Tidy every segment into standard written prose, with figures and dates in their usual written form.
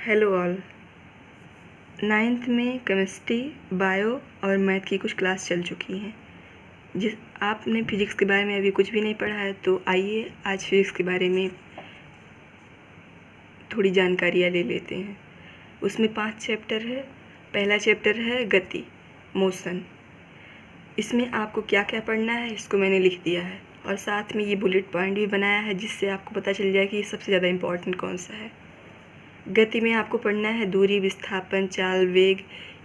Hello all. Ninth में chemistry, bio और math की कुछ क्लास चल चुकी हैं। जिस आपने फिज़िक्स के बारे में अभी कुछ भी नहीं पढ़ा है, तो आइए आज फिज़िक्स के बारे में थोड़ी जानकारियाँ ले लेते हैं। उसमें 5 चैप्टर है। पहला चैप्टर है गति, मोशन। इसमें आपको क्या क्या पढ़ना है इसको मैंने लिख दिया है, और साथ में ये बुलेट पॉइंट भी बनाया है जिससे आपको पता चल जाए कि सबसे ज़्यादा इम्पोर्टेंट कौन सा है। गति में आपको पढ़ना है दूरी, विस्थापन, चाल, वेग,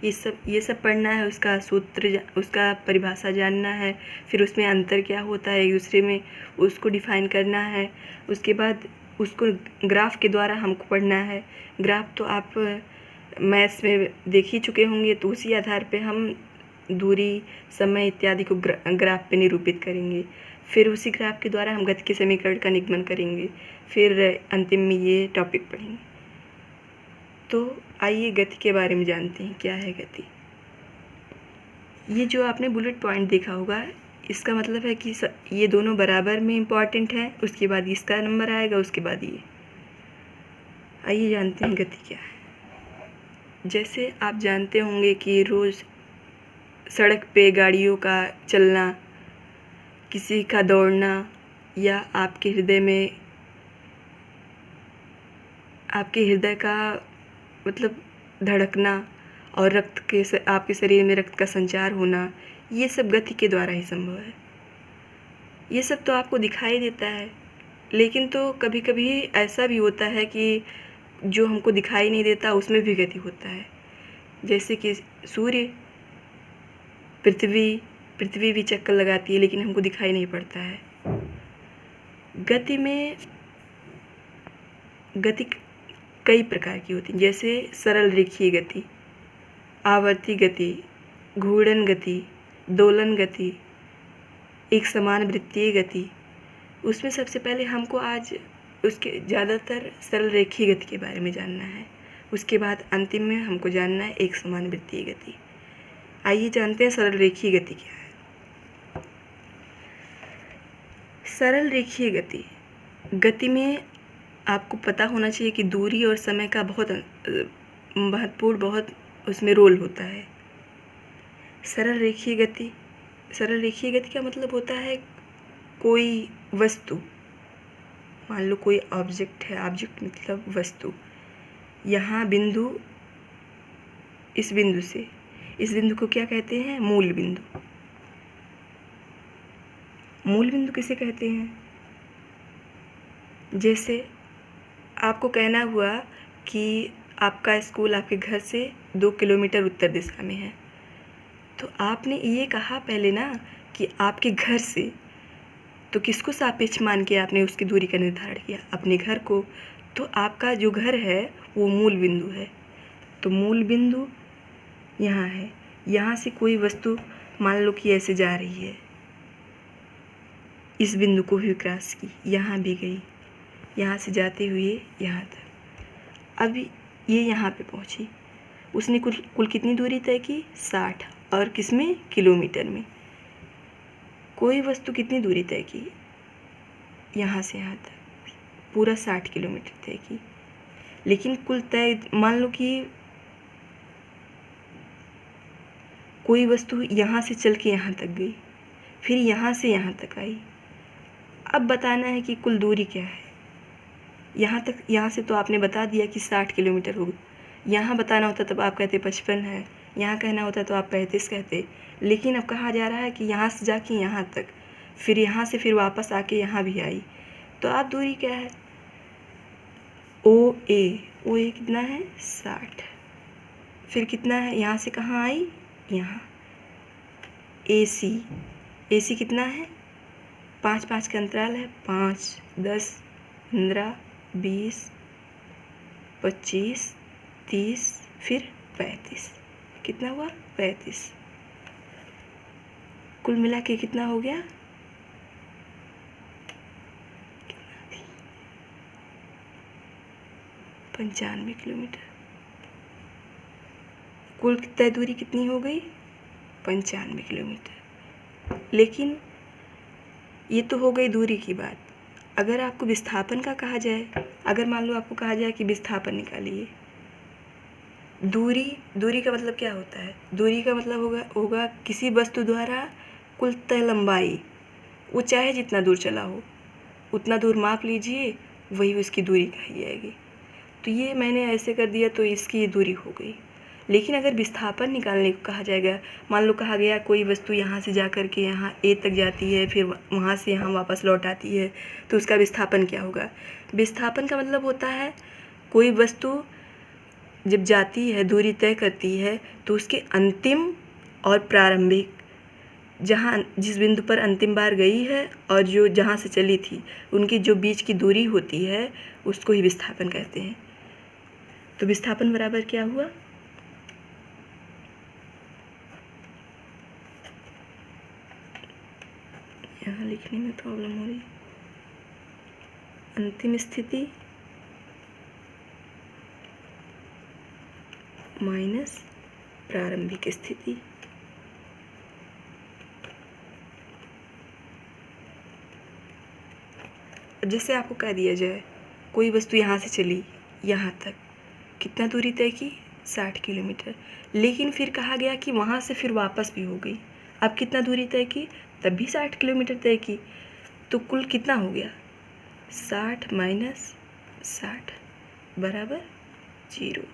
ये सब पढ़ना है। उसका सूत्र, उसका परिभाषा जानना है। फिर उसमें अंतर क्या होता है एक दूसरे में, उसको डिफाइन करना है। उसके बाद उसको ग्राफ के द्वारा हमको पढ़ना है। ग्राफ तो आप मैथ्स में देख ही चुके होंगे, तो उसी आधार पे हम दूरी, समय इत्यादि को ग्राफ पे निरूपित करेंगे। फिर उसी ग्राफ के द्वारा हम गति के समीकरण का निगमन करेंगे। फिर अंतिम में ये टॉपिक पढ़ेंगे। तो आइए गति के बारे में जानते हैं क्या है गति। ये जो आपने बुलेट पॉइंट देखा होगा, इसका मतलब है कि ये दोनों बराबर में इम्पॉर्टेंट हैं। उसके बाद इसका नंबर आएगा, उसके बाद ये। आइए जानते हैं गति क्या है। जैसे आप जानते होंगे कि रोज़ सड़क पे गाड़ियों का चलना, किसी का दौड़ना, या आपके हृदय का मतलब धड़कना और आपके शरीर में रक्त का संचार होना, ये सब गति के द्वारा ही संभव है। ये सब तो आपको दिखाई देता है, लेकिन तो कभी कभी ऐसा भी होता है कि जो हमको दिखाई नहीं देता उसमें भी गति होता है। जैसे कि सूर्य, पृथ्वी भी चक्कर लगाती है, लेकिन हमको दिखाई नहीं पड़ता है। गति कई प्रकार की होती है, जैसे सरल रेखीय गति, आवर्ती गति, घूर्णन गति, दोलन गति, एक समान वृत्तीय गति। उसमें सबसे पहले हमको आज उसके ज़्यादातर सरल रेखीय गति के बारे में जानना है। उसके बाद अंतिम में हमको जानना है एक समान वृत्तीय गति। आइए जानते हैं सरल रेखीय गति क्या है। सरल रेखीय गति में आपको पता होना चाहिए कि दूरी और समय का बहुत उसमें रोल होता है। सरल रेखीय गति का मतलब होता है कोई वस्तु, मान लो कोई ऑब्जेक्ट है, ऑब्जेक्ट मतलब वस्तु। यहाँ बिंदु, इस बिंदु को क्या कहते हैं? मूल बिंदु। मूल बिंदु किसे कहते हैं? जैसे आपको कहना हुआ कि आपका स्कूल आपके घर से 2 किलोमीटर उत्तर दिशा में है, तो आपने ये कहा पहले ना कि आपके घर से, तो किसको सापेक्ष मान के आपने उसकी दूरी का निर्धारण किया? अपने घर को। तो आपका जो घर है वो मूल बिंदु है। तो मूल बिंदु यहाँ है। यहाँ से कोई वस्तु मान लो कि ऐसे जा रही है, इस बिंदु को भी क्रॉस की, यहाँ भी गई, यहाँ से जाते हुए यहाँ तक। अभी ये यहाँ पे पहुँची, उसने कुल कितनी दूरी तय की? 60। और किसमें? किलोमीटर में। कोई वस्तु कितनी दूरी तय की? यहाँ से यहाँ तक पूरा 60 किलोमीटर तय की। लेकिन कुल तय, मान लो कि कोई वस्तु यहाँ से चल के यहाँ तक गई, फिर यहाँ से यहाँ तक आई। अब बताना है कि कुल दूरी क्या है। यहाँ से तो आपने बता दिया कि 60 किलोमीटर होगी। यहाँ बताना होता तब आप कहते 55 है, यहाँ कहना होता तो आप 35 कहते। लेकिन अब कहा जा रहा है कि यहाँ से जाके यहाँ तक, फिर यहाँ से फिर वापस आके यहाँ भी आई, तो आप दूरी क्या है? ओ ए कितना है? 60। फिर कितना है? यहाँ से कहाँ आई? यहाँ। ए सी कितना है? 5 का अंतराल है। 5, 10, 15, 20, 25, 30, फिर 35। कितना हुआ? 35। कुल मिला के कितना हो गया? 95 किलोमीटर। कुल तय दूरी कितनी हो गई? 95 किलोमीटर। लेकिन ये तो हो गई दूरी की बात। अगर आपको विस्थापन का कहा जाए, अगर मान लो आपको कहा जाए कि विस्थापन निकालिए, दूरी का मतलब क्या होता है? दूरी का मतलब होगा किसी वस्तु द्वारा कुल तय लंबाई, वो चाहे जितना दूर चला हो उतना दूर माप लीजिए, वही उसकी दूरी कही जाएगी। तो ये मैंने ऐसे कर दिया तो इसकी ये दूरी हो गई। लेकिन अगर विस्थापन निकालने को कहा जाएगा, मान लो कहा गया कोई वस्तु यहाँ से जा कर के यहाँ ए तक जाती है, फिर वहाँ से यहाँ वापस लौट आती है, तो उसका विस्थापन क्या होगा? विस्थापन का मतलब होता है कोई वस्तु जब जाती है, दूरी तय करती है, तो उसके अंतिम और प्रारंभिक, जहाँ जिस बिंदु पर अंतिम बार गई है और जो जहाँ से चली थी, उनकी जो बीच की दूरी होती है उसको ही विस्थापन कहते हैं। तो विस्थापन बराबर क्या हुआ? यहाँ लिखने में प्रॉब्लम हो रही, अंतिम स्थिति माइनस प्रारंभिक स्थिति। जैसे आपको कह दिया जाए कोई वस्तु यहाँ से चली यहाँ तक, कितना दूरी तय की? 60 किलोमीटर। लेकिन फिर कहा गया कि वहाँ से फिर वापस भी हो गई, अब कितना दूरी तय की? तब भी 60 किलोमीटर तय की। तो कुल कितना हो गया? 60 माइनस 60 बराबर 0।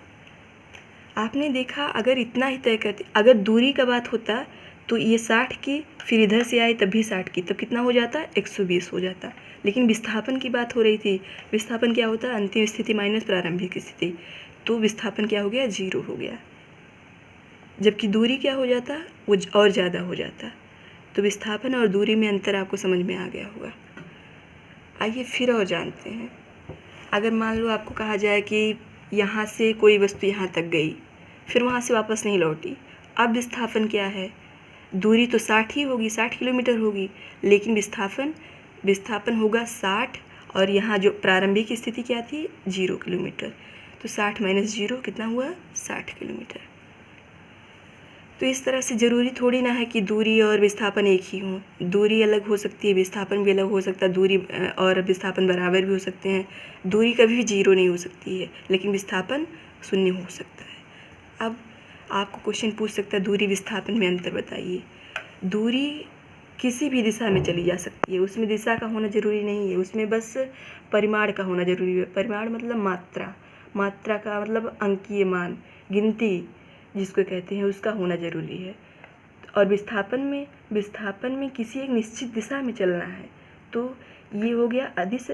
आपने देखा अगर इतना ही तय करते, अगर दूरी का बात होता तो ये 60 की, फिर इधर से आई तब भी 60 की, तब कितना हो जाता? 120 हो जाता। लेकिन विस्थापन की बात हो रही थी। विस्थापन क्या होता? अंतिम स्थिति माइनस प्रारंभिक स्थिति। तो विस्थापन क्या हो गया? 0 हो गया। जबकि दूरी क्या हो जाता? वो और ज़्यादा हो जाता। तो विस्थापन और दूरी में अंतर आपको समझ में आ गया होगा। आइए फिर और जानते हैं। अगर मान लो आपको कहा जाए कि यहाँ से कोई वस्तु यहाँ तक गई, फिर वहाँ से वापस नहीं लौटी, अब विस्थापन क्या है? दूरी तो 60 ही होगी, 60 किलोमीटर होगी, लेकिन विस्थापन होगा 60, और यहाँ जो प्रारंभिक स्थिति क्या थी? 0 किलोमीटर। तो 60 माइनस 0 कितना हुआ? 60 किलोमीटर। तो इस तरह से ज़रूरी थोड़ी ना है कि दूरी और विस्थापन एक ही हों। दूरी अलग हो सकती है, विस्थापन भी अलग हो सकता है, दूरी और विस्थापन बराबर भी हो सकते हैं। दूरी कभी भी 0 नहीं हो सकती है, लेकिन विस्थापन 0 हो सकता है। अब आपको क्वेश्चन पूछ सकता है दूरी विस्थापन में अंतर बताइए। दूरी किसी भी दिशा में चली जा सकती है, उसमें दिशा का होना ज़रूरी नहीं है, उसमें बस परिमाण का होना ज़रूरी है। परिमाण मतलब मात्रा का मतलब अंकीय मान, गिनती जिसको कहते हैं, उसका होना ज़रूरी है। और विस्थापन में किसी एक निश्चित दिशा में चलना है, तो ये हो गया अदिश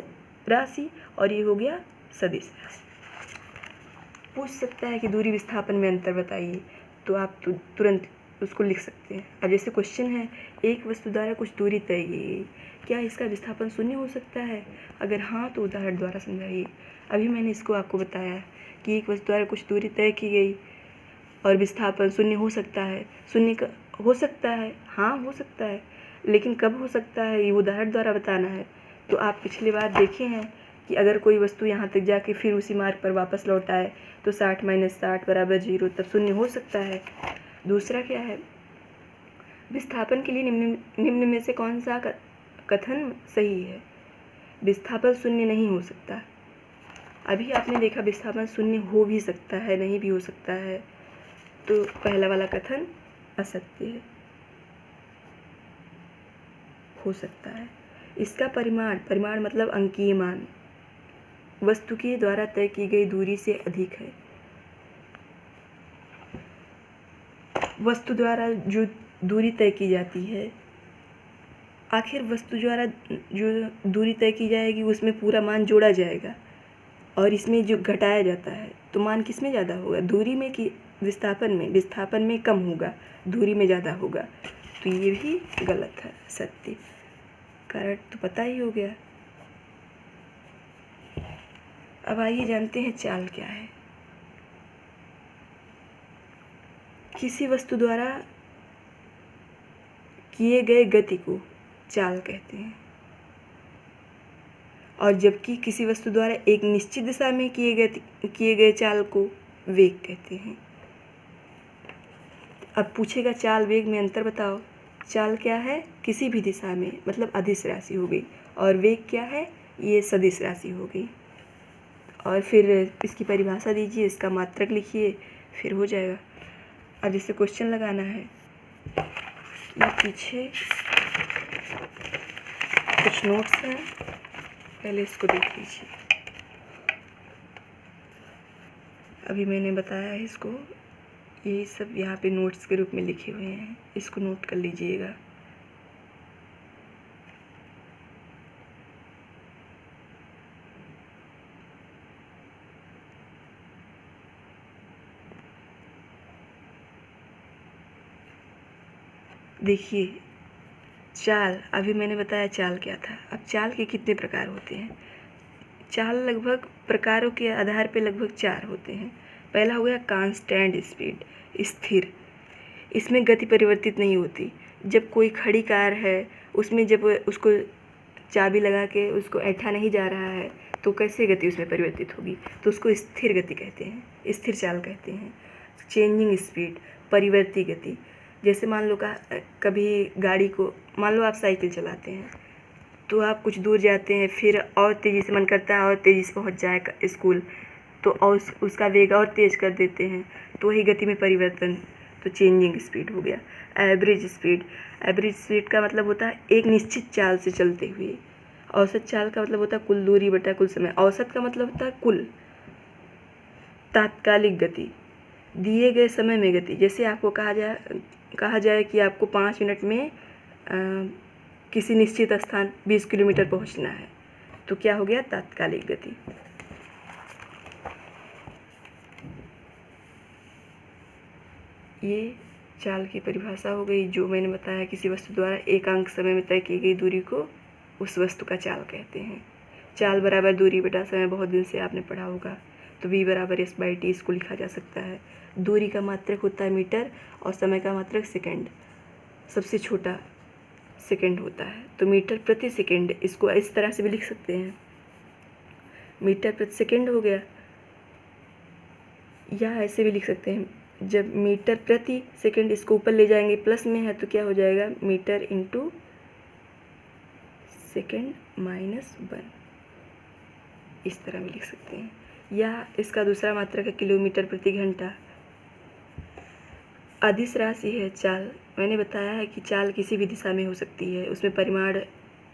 राशि और ये हो गया सदिश राशि। पूछ सकता है कि दूरी विस्थापन में अंतर बताइए, तो आप तुरंत उसको लिख सकते हैं। अब जैसे क्वेश्चन है, एक वस्तु द्वारा कुछ दूरी तय की गई, क्या इसका विस्थापन 0 हो सकता है? अगर हाँ तो उदाहरण द्वारा समझाइए। अभी मैंने इसको आपको बताया कि एक वस्तु द्वारा कुछ दूरी तय की गई और विस्थापन 0 हो सकता है। 0 हो सकता है, हाँ हो सकता है, लेकिन कब हो सकता है ये उदाहरण द्वारा बताना है। तो आप पिछली बार देखे हैं कि अगर कोई वस्तु यहाँ तक जाके फिर उसी मार्ग पर वापस लौट आए तो 60 माइनस 60 बराबर 0, तब 0 हो सकता है। दूसरा क्या है? विस्थापन के लिए निम्न में से कौन सा कथन सही है? विस्थापन 0 नहीं हो सकता। अभी आपने देखा विस्थापन 0 हो भी सकता है, नहीं भी हो सकता है, तो पहला वाला कथन असत्य है। हो सकता है। इसका परिमाण मतलब अंकीय मान वस्तु के द्वारा तय की गई दूरी से अधिक है। वस्तु द्वारा जो दूरी तय की जाती है, आखिर वस्तु द्वारा जो दूरी तय की जाएगी उसमें पूरा मान जोड़ा जाएगा, और इसमें जो घटाया जाता है तो मान किस में ज़्यादा होगा? दूरी में कि विस्थापन में? विस्थापन में कम होगा, दूरी में ज़्यादा होगा। तो ये भी गलत है, सत्य। कारण तो पता ही हो गया। अब आइए जानते हैं चाल क्या है। किसी वस्तु द्वारा किए गए गति को चाल कहते हैं, और जबकि किसी वस्तु द्वारा एक निश्चित दिशा में किए गए चाल को वेग कहते हैं। अब पूछेगा चाल वेग में अंतर बताओ। चाल क्या है? किसी भी दिशा में, मतलब अदिश राशि हो गई, और वेग क्या है? ये सदिश राशि हो गई। और फिर इसकी परिभाषा दीजिए, इसका मात्रक लिखिए, फिर हो जाएगा। अब जैसे क्वेश्चन लगाना है, ये पीछे कुछ नोट्स हैं, पहले इसको देख लीजिए। अभी मैंने बताया है इसको, यही सब यहाँ पे नोट्स के रूप में लिखे हुए हैं, इसको नोट कर लीजिएगा। देखिए चाल, अभी मैंने बताया चाल क्या था। अब चाल के कितने प्रकार होते हैं? चाल लगभग प्रकारों के आधार पे लगभग 4 होते हैं। पहला हो गया कांस्टेंट स्पीड, स्थिर। इसमें गति परिवर्तित नहीं होती। जब कोई खड़ी कार है, उसमें जब उसको चाबी लगा के उसको ऐठा नहीं जा रहा है तो कैसे गति उसमें परिवर्तित होगी? तो उसको स्थिर गति कहते हैं, स्थिर चाल कहते हैं। चेंजिंग स्पीड, परिवर्ती गति। जैसे मान लो कभी गाड़ी को, मान लो आप साइकिल चलाते हैं तो आप कुछ दूर जाते हैं, फिर और तेज़ी से मन करता है और तेज़ी से पहुंच जाए स्कूल, तो और उसका वेग और तेज़ कर देते हैं, तो वही गति में परिवर्तन, तो चेंजिंग स्पीड हो गया। एवरेज स्पीड, एवरेज स्पीड का मतलब होता है एक निश्चित चाल से चलते हुए। औसत चाल का मतलब होता है कुल दूरी बटा कुल समय। औसत का मतलब होता है कुल। तात्कालिक गति, दिए गए समय में गति। जैसे आपको कहा जाए कि आपको 5 मिनट में किसी निश्चित स्थान 20 किलोमीटर पहुंचना है, तो क्या हो गया? तात्कालिक गति। ये चाल की परिभाषा हो गई, जो मैंने बताया किसी वस्तु द्वारा एकांक समय में तय की गई दूरी को उस वस्तु का चाल कहते हैं। चाल बराबर दूरी बटा समय, बहुत दिन से आपने पढ़ा होगा, तो v बराबर s/t इसको लिखा जा सकता है। दूरी का मात्रक होता है मीटर और समय का मात्रक सेकंड, सबसे छोटा सेकंड होता है, तो मीटर प्रति सेकंड, इसको इस तरह से भी लिख सकते हैं, मीटर प्रति सेकंड हो गया, या ऐसे भी लिख सकते हैं, जब मीटर प्रति सेकंड इसको ऊपर ले जाएंगे प्लस में है तो क्या हो जाएगा? मीटर इंटू सेकंड माइनस 1, इस तरह भी लिख सकते हैं। या इसका दूसरा मात्रक है किलोमीटर प्रति घंटा। अदिश राशि है चाल। मैंने बताया है कि चाल किसी भी दिशा में हो सकती है, उसमें परिमाण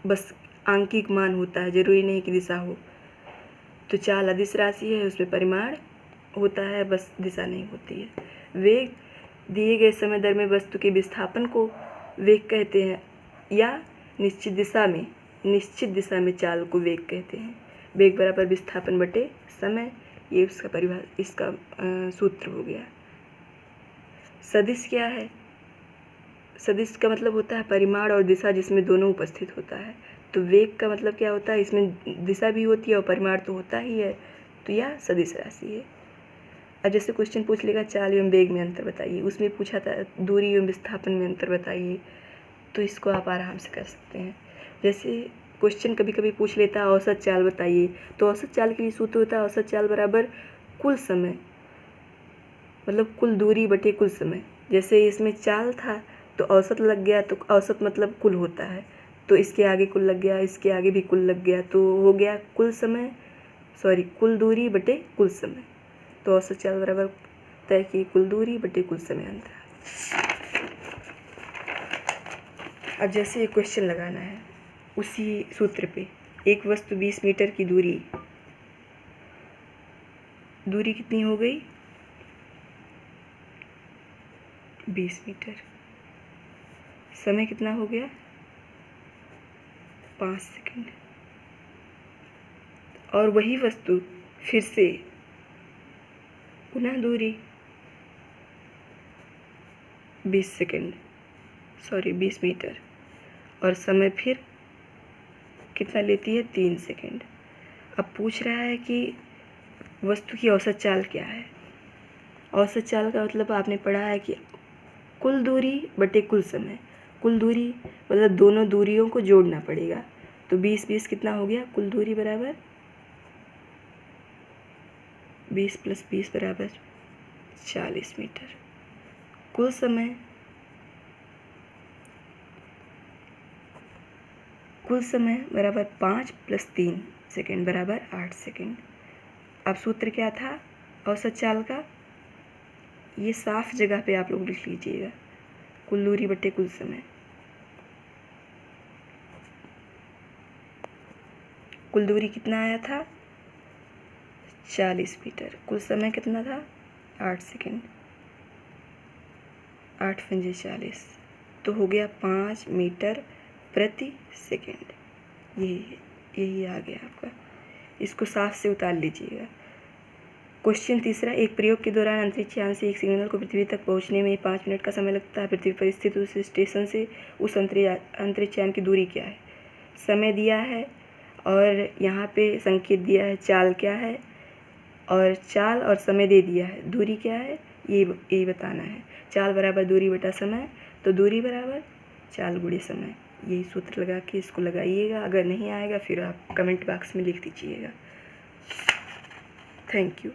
बस आंकिक मान होता है, जरूरी नहीं कि दिशा हो। तो चाल अदिश राशि है, उसमें परिमाण होता है, बस दिशा नहीं होती है। वेग, दिए गए समय दर में वस्तु के विस्थापन को वेग कहते हैं, या निश्चित दिशा में चाल को वेग कहते हैं। वेग बराबर विस्थापन बटे समय, ये उसका इसका सूत्र हो गया। सदिश क्या है? सदिश का मतलब होता है परिमाण और दिशा जिसमें दोनों उपस्थित होता है। तो वेग का मतलब क्या होता है? इसमें दिशा भी होती है और परिमाण तो होता ही है, तो यह सदिश राशि है। अब जैसे क्वेश्चन पूछ लेगा चाल एवं वेग में अंतर बताइए, उसमें पूछा था दूरी एवं विस्थापन में अंतर बताइए, तो इसको आप आराम से कर सकते हैं। जैसे क्वेश्चन कभी कभी पूछ लेता है औसत चाल बताइए, तो औसत चाल के लिए सूत्र होता है औसत चाल बराबर कुल समय, मतलब कुल दूरी बटे कुल समय। जैसे इसमें चाल था तो औसत लग गया, तो औसत मतलब कुल होता है, तो इसके आगे कुल लग गया, इसके आगे भी कुल लग गया, तो हो गया कुल दूरी बटे कुल समय। तो औसत चाल बराबर तय की कुल दूरी बटे कुल समय अंतर। अब जैसे एक क्वेश्चन लगाना है उसी सूत्र पे, एक वस्तु 20 मीटर की दूरी कितनी हो गई? 20 मीटर। समय कितना हो गया? 5 सेकंड। और वही वस्तु फिर से पुनः दूरी 20 मीटर, और समय फिर कितना लेती है? 3 सेकंड। अब पूछ रहा है कि वस्तु की औसत चाल क्या है। औसत चाल का मतलब आपने पढ़ा है कि कुल दूरी बटे कुल समय। कुल दूरी मतलब दोनों दूरियों को जोड़ना पड़ेगा, तो 20 कितना हो गया? कुल दूरी बराबर 20 + 20 बराबर 40 मीटर। कुल समय बराबर 5 + 3 सेकंड बराबर 8 सेकंड। अब सूत्र क्या था औसत चाल का? ये साफ जगह पे आप लोग लिख लीजिएगा, कुल दूरी बटे कुल समय। कुल दूरी कितना आया था 40 मीटर, कुल समय कितना था 8 सेकेंड, 8 पंजे 40, तो हो गया 5 मीटर प्रति सेकेंड। यही आ गया आपका, इसको साफ से उतार लीजिएगा। क्वेश्चन तीसरा, एक प्रयोग के दौरान अंतरिक्ष यान से एक सिग्नल को पृथ्वी तक पहुंचने में 5 मिनट का समय लगता है। पृथ्वी पर स्थित उस स्टेशन से उस अंतरिक्ष यान की दूरी क्या है? समय दिया है और यहाँ पे संकेत दिया है चाल क्या है, और चाल और समय दे दिया है, दूरी क्या है ये बताना है। चाल बराबर दूरी बटा समय, तो दूरी बराबर चाल गुणे समय। यही सूत्र लगा के इसको लगाइएगा। अगर नहीं आएगा फिर आप कमेंट बॉक्स में लिख दीजिएगा। Thank you.